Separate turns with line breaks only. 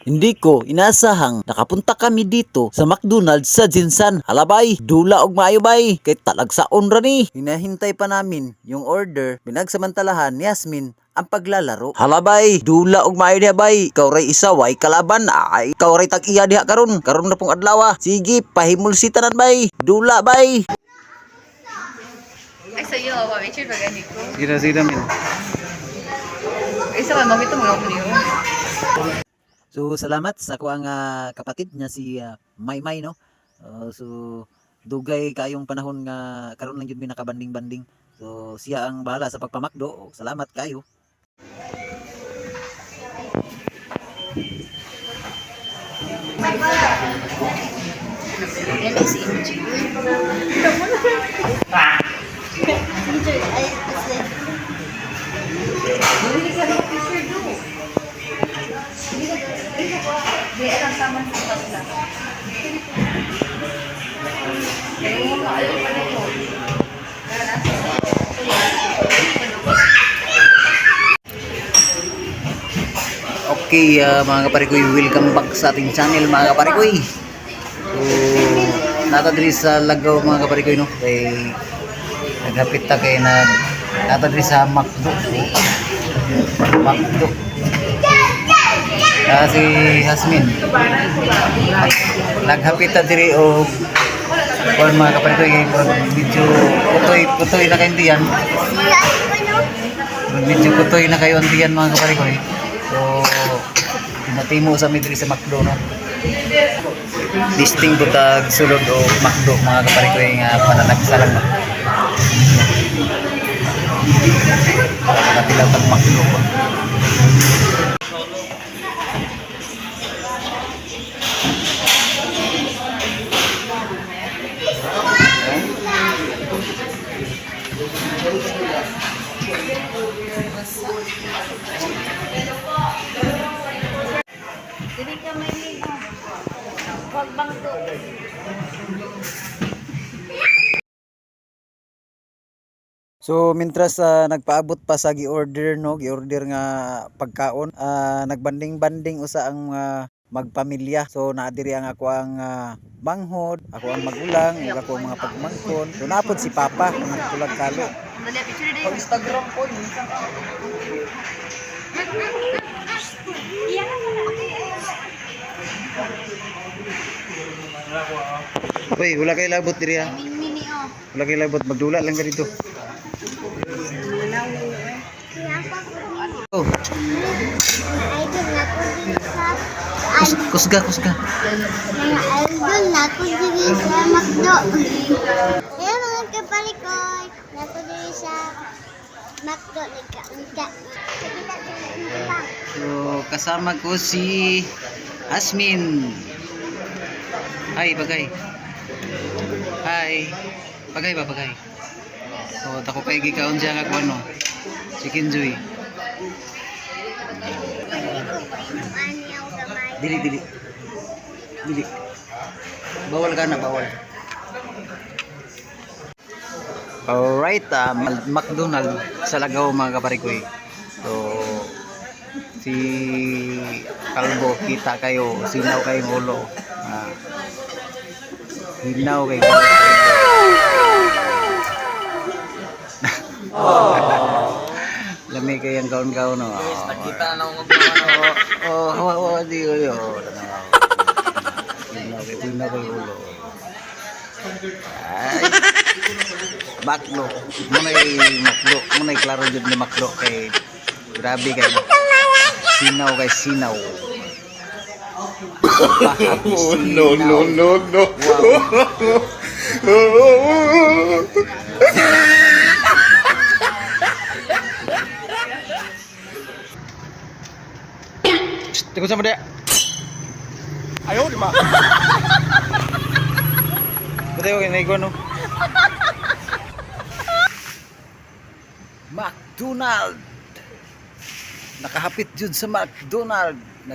Hindi ko inaasahang nakapunta kami dito sa McDonald's sa Jinsan. Halabay, dula og maayo bay. Kay talagsaon ra ni. Hinahintay pa namin yung order. Pinagsamantalahan ni Yasmin ang paglalaro. Halabay, dula og maayo diha bay. Ikaw ray isa way kalaban. Ay, ikaw ray tag-iya diha karon. Karon na pong adlaw. Sige, pahimulsitanan bay. Dula bay.
Ay, sa'yo, picture ba ganit ko?
Sira-sira min.
Isa ka, mamito mga niyo.
So salamat sa ako ang kapatid niya si Maymay no. So dugay kayong panahon nga karon lang jud mi nakabanding-banding. So siya ang bahala sa pagpamakdo. Salamat kayo.
Yan ay si MJ. Bumili ka ng picture do. Di alam tama sa pagla. Kaya mo maayo pa na ito.
Okay, mga kaparikoy, welcome back sa ating channel mga kaparikoy. So, nata diri sa Lagaw mga kaparikoy no. Kay naghapit ta kay nata diri sa McDo. McDo. Si Hasmin. Naghapit ta diri og kon mga kaparikoy kay medyo putoy na kayo diyan. Medyo putoy na kayo diyan mga kaparikoy. So, tinatimo sa midri sa McDo no. Listing butag sulod o McDo mga kaparikoy nga pananagsalang no. Nakatilaw tag McDo ko.
Dili ka may ligo. Huwag bang to.
So mintras nagpaabot pa sa gi-order no, gi-order nga pagkaon, nagbanding-banding usa ang magpamilya. So naadiri ang ako ang manghod, ako ang magulang, ug ako ang mga pagmangkon. So napod si Papa ang tulag kalo.
Dali, picture din.
Instagram ko Uy, wala kay labot diri ha.
Mini oh.
Wala kay labot, magdula lang ka dito. Oh. Kusga.
Idol na ko diri sa McDo. Kaya mga kapalikoy, nato diri sa McDo nika.
So kasama ko si Asmin. Hi, bagay. Hi. Bagay ba, bagay? So tako kay gikaon siya nga kuno. Chicken Joy. Dili. Bawal ka na, bawal. Alright, McDonald sa Lagaw mga kaparikoy. So, si Kalbo, kita kayo, sinaw kayong ulo. Hinaw kayo. Lami kayang kaon-kaon, no?
Nakita na ako
Hawa, di ko yun. Hinaw kayo ulo. Ay. Makdo. Muna'y klaro dyan ni Makdo kay grabe kayo. Sinaw kay sinaw.
Oh, no.
Tunggu sama dia.
Ayo di mana?
Betul ini gua no. McDonald. Nakahapit jud sa McDonald.